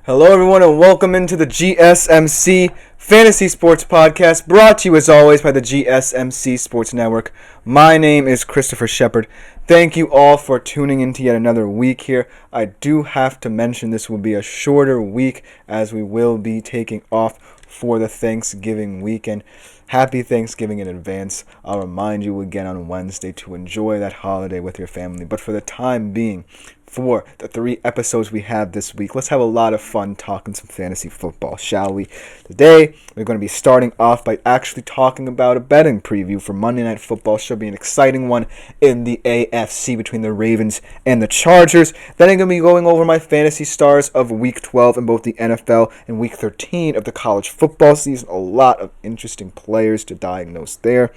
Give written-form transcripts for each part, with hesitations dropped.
Hello, everyone, and welcome into the GSMC Fantasy Sports Podcast, brought to you as always by the GSMC Sports Network. My name is Christopher Shepard. Thank you all for tuning in to yet another week here. I do have to mention this will be a shorter week as we will be taking off for the Thanksgiving weekend. Happy Thanksgiving in advance. I'll remind you again on Wednesday to enjoy that holiday with your family. But for the time being, for the 3 episodes we have this week, let's have a lot of fun talking some fantasy football, shall we? Today, we're going to be starting off by actually talking about a betting preview for Monday Night Football. Should be an exciting one in the AFC between the Ravens and the Chargers. Then I'm going to be going over my fantasy stars of Week 12 in both the NFL and Week 13 of the college football season. A lot of interesting players to diagnose there.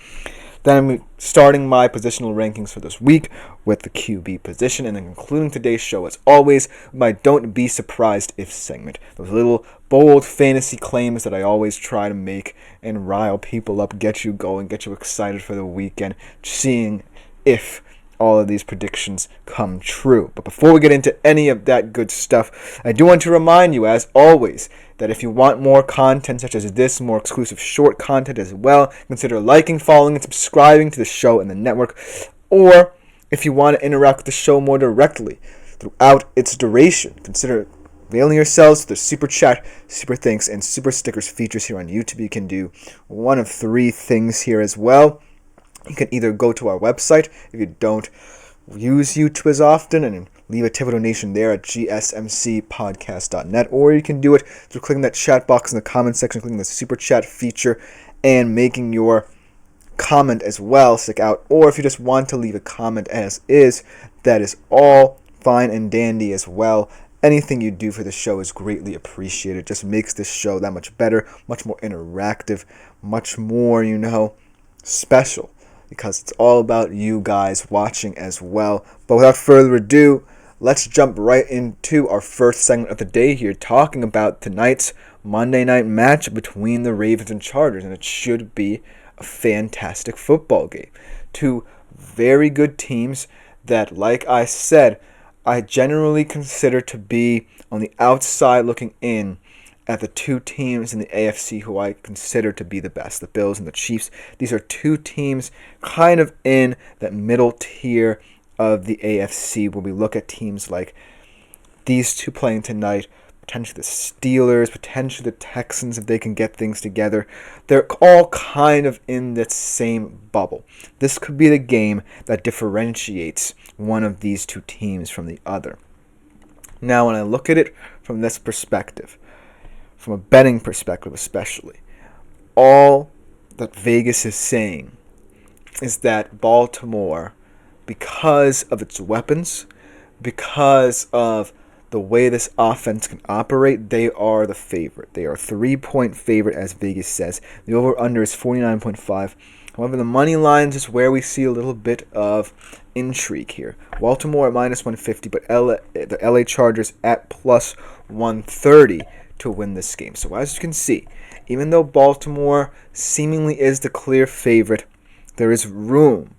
Then I'm starting my positional rankings for this week with the QB position, and then concluding today's show, as always, my Don't Be Surprised If segment. Those little bold fantasy claims that I always try to make and rile people up, get you going, get you excited for the weekend, seeing if all of these predictions come true. But before we get into any of that good stuff, I do want to remind you, as always, that if you want more content such as this, more exclusive short content as well, consider liking, following, and subscribing to the show and the network. Or if you want to interact with the show more directly throughout its duration, consider availing yourselves to the Super Chat, Super Thanks, and Super Stickers features here on YouTube. You can do one of 3 things here as well. You can either go to our website if you don't use YouTube as often and leave a tip or donation there at gsmcpodcast.net, or you can do it through clicking that chat box in the comment section, clicking the super chat feature, and making your comment as well stick out. Or if you just want to leave a comment as is, that is all fine and dandy as well. Anything you do for the show is greatly appreciated. It just makes this show that much better, much more interactive, much more, special, because it's all about you guys watching as well. But without further ado, let's jump right into our first segment of the day here, talking about tonight's Monday night match between the Ravens and Chargers, and it should be a fantastic football game. 2 very good teams that, like I said, I generally consider to be on the outside looking in at the 2 teams in the AFC who I consider to be the best, the Bills and the Chiefs. These are 2 teams kind of in that middle tier of the AFC, where we look at teams like these 2 playing tonight, potentially the Steelers, potentially the Texans if they can get things together. They're all kind of in that same bubble. This could be the game that differentiates one of these 2 teams from the other. Now, when I look at it from this perspective, from a betting perspective especially, all that Vegas is saying is that Baltimore, because of its weapons, because of the way this offense can operate, they are the favorite. They are a 3-point favorite, as Vegas says. The over-under is 49.5. However, the money lines is where we see a little bit of intrigue here. Baltimore at minus 150, but the LA Chargers at plus 130 to win this game. So as you can see, even though Baltimore seemingly is the clear favorite, there is room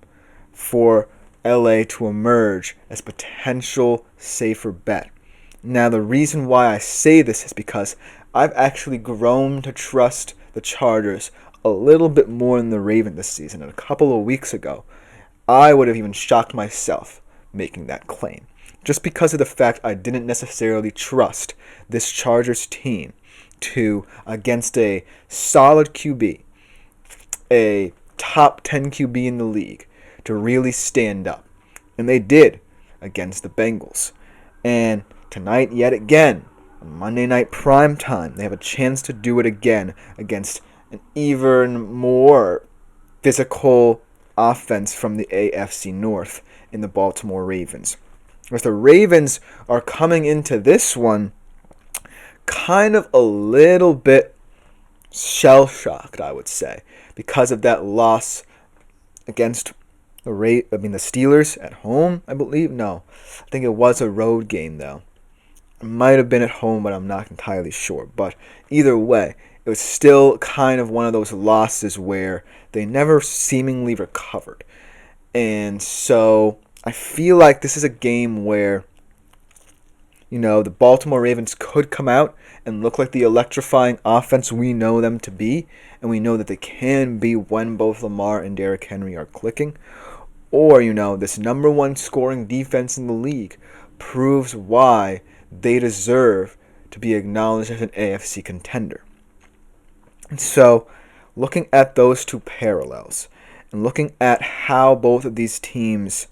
for LA to emerge as potential safer bet. Now, the reason why I say this is because I've actually grown to trust the Chargers a little bit more than the Ravens this season. And a couple of weeks ago, I would have even shocked myself making that claim, just because of the fact I didn't necessarily trust this Chargers team to, against a solid QB, a top 10 QB in the league, to really stand up. And they did against the Bengals. And tonight, yet again, on Monday Night Primetime, they have a chance to do it again against an even more physical offense from the AFC North in the Baltimore Ravens. Whereas the Ravens are coming into this one kind of a little bit shell-shocked, I would say, because of that loss against the Steelers at home, I believe. No, I think it was a road game, though. It might have been at home, but I'm not entirely sure. But either way, it was still kind of one of those losses where they never seemingly recovered. And so I feel like this is a game where the Baltimore Ravens could come out and look like the electrifying offense we know them to be, and we know that they can be when both Lamar and Derrick Henry are clicking. Or, this number one scoring defense in the league proves why they deserve to be acknowledged as an AFC contender. And so, looking at those two parallels, and looking at how both of these teams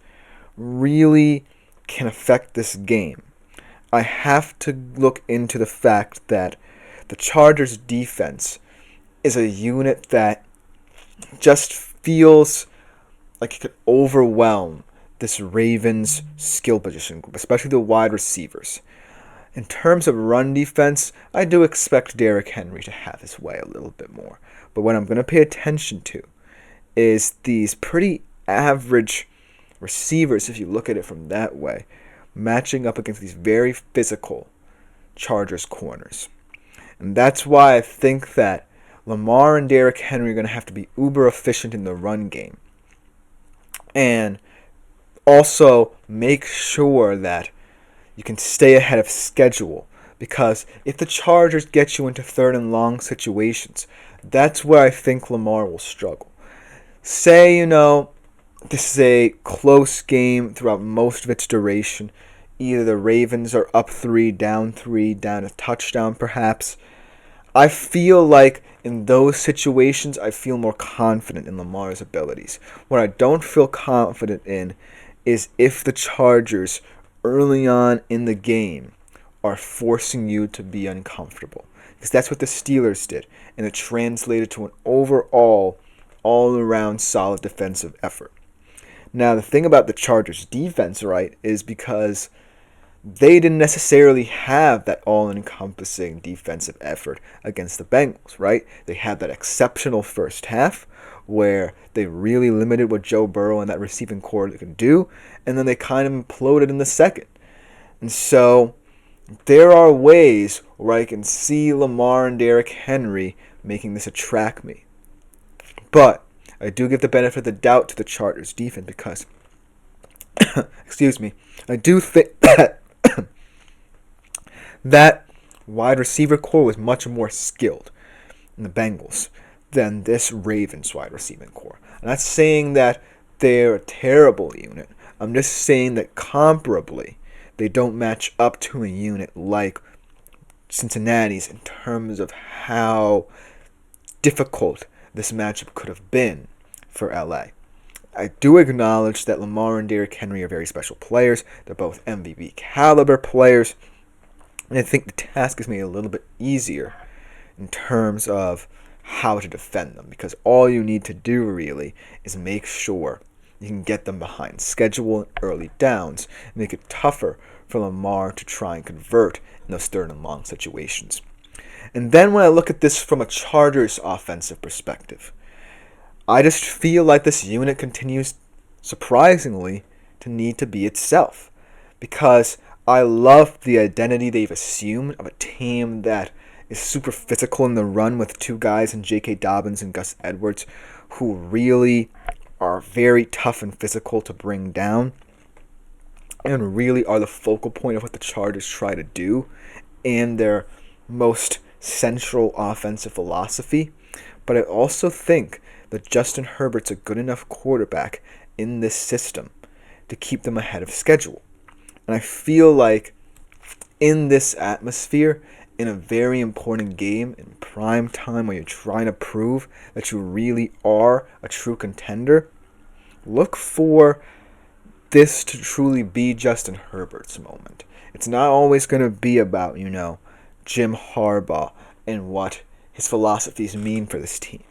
really can affect this game, I have to look into the fact that the Chargers' defense is a unit that just feels like it could overwhelm this Ravens skill position group, especially the wide receivers. In terms of run defense, I do expect Derrick Henry to have his way a little bit more. But what I'm going to pay attention to is these pretty average receivers, if you look at it from that way, matching up against these very physical Chargers corners. And that's why I think that Lamar and Derrick Henry are going to have to be uber efficient in the run game. And also make sure that you can stay ahead of schedule. Because if the Chargers get you into third and long situations, that's where I think Lamar will struggle. Say, this is a close game throughout most of its duration. Either the Ravens are up 3, down a touchdown perhaps. I feel like in those situations, I feel more confident in Lamar's abilities. What I don't feel confident in is if the Chargers early on in the game are forcing you to be uncomfortable. Because that's what the Steelers did, and it translated to an overall, all-around solid defensive effort. Now, the thing about the Chargers' defense, right, is because they didn't necessarily have that all-encompassing defensive effort against the Bengals, right? They had that exceptional first half where they really limited what Joe Burrow and that receiving core could do, and then they kind of imploded in the second. And so there are ways where I can see Lamar and Derrick Henry making this a track meet. But I do give the benefit of the doubt to the Chargers defense because, I do think that wide receiver core was much more skilled in the Bengals than this Ravens wide receiving core. I'm not saying that they're a terrible unit. I'm just saying that comparably, they don't match up to a unit like Cincinnati's in terms of how difficult this matchup could have been for LA. I do acknowledge that Lamar and Derrick Henry are very special players. They're both MVP caliber players. And I think the task is made a little bit easier in terms of how to defend them. Because all you need to do really is make sure you can get them behind schedule and early downs. And make it tougher for Lamar to try and convert in those third and long situations. And then when I look at this from a Chargers offensive perspective, I just feel like this unit continues, surprisingly, to need to be itself. Because I love the identity they've assumed of a team that is super physical in the run with two guys in J.K. Dobbins and Gus Edwards who really are very tough and physical to bring down and really are the focal point of what the Chargers try to do in their most central offensive philosophy. But I also think that Justin Herbert's a good enough quarterback in this system to keep them ahead of schedule. And I feel like in this atmosphere, in a very important game, in prime time where you're trying to prove that you really are a true contender, look for this to truly be Justin Herbert's moment. It's not always going to be about, Jim Harbaugh and what his philosophies mean for this team.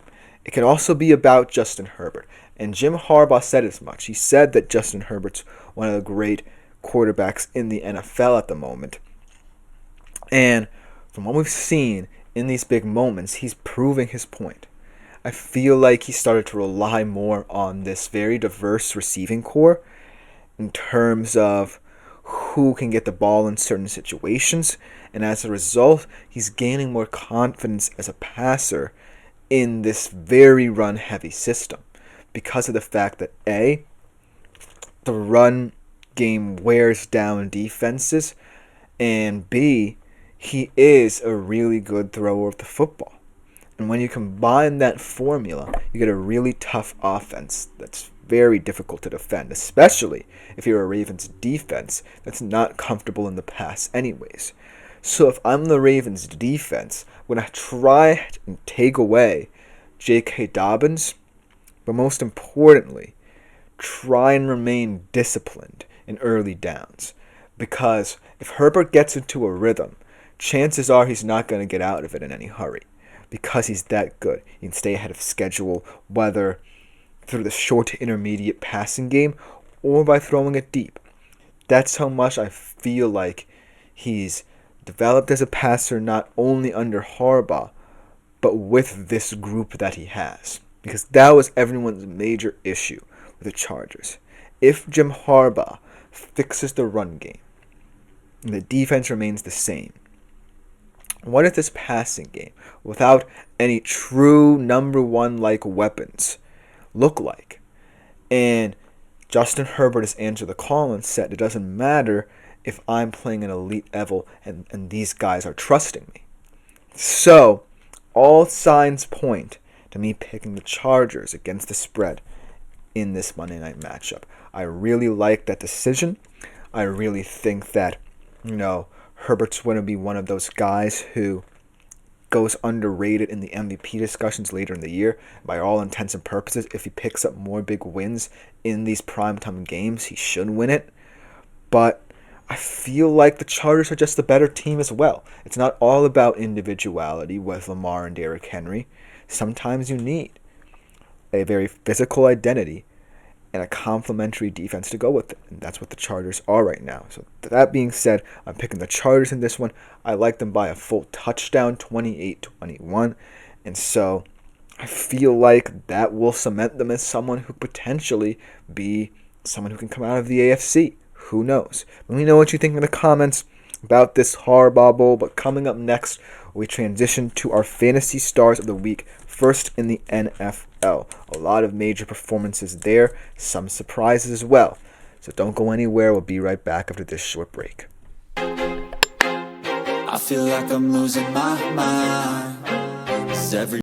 It can also be about Justin Herbert. And Jim Harbaugh said as much. He said that Justin Herbert's one of the great quarterbacks in the NFL at the moment. And from what we've seen in these big moments, he's proving his point. I feel like he started to rely more on this very diverse receiving core in terms of who can get the ball in certain situations. And as a result, he's gaining more confidence as a passer in this very run-heavy system because of the fact that the run game wears down defenses, And B, he is a really good thrower of the football. And when you combine that formula, you get a really tough offense that's very difficult to defend, especially if you're a Ravens defense that's not comfortable in the pass anyways. So if I'm the Ravens defense, I'm going to try and take away J.K. Dobbins, but most importantly, try and remain disciplined in early downs. Because if Herbert gets into a rhythm, chances are he's not going to get out of it in any hurry. Because he's that good. He can stay ahead of schedule, whether through the short to intermediate passing game or by throwing it deep. That's how much I feel like he's developed as a passer, not only under Harbaugh, but with this group that he has. Because that was everyone's major issue with the Chargers. If Jim Harbaugh fixes the run game and the defense remains the same, what if this passing game, without any true number one like weapons, look like? And Justin Herbert has answered the call and said it doesn't matter if I'm playing an elite level and these guys are trusting me. So, all signs point to me picking the Chargers against the spread in this Monday night matchup. I really like that decision. I really think that, Herbert's going to be one of those guys who goes underrated in the MVP discussions later in the year. By all intents and purposes, if he picks up more big wins in these primetime games, he should win it. But I feel like the Chargers are just the better team as well. It's not all about individuality with Lamar and Derrick Henry. Sometimes you need a very physical identity and a complementary defense to go with it. And that's what the Chargers are right now. So that being said, I'm picking the Chargers in this one. I like them by a full touchdown, 28-21. And so I feel like that will cement them as someone who potentially be someone who can come out of the AFC. Who knows? Let me know what you think in the comments about this Harbaugh Bowl. But coming up next, we transition to our Fantasy Stars of the Week. First in the NFL. A lot of major performances there. Some surprises as well. So don't go anywhere. We'll be right back after this short break. I feel like I'm losing my mind. 'Cause every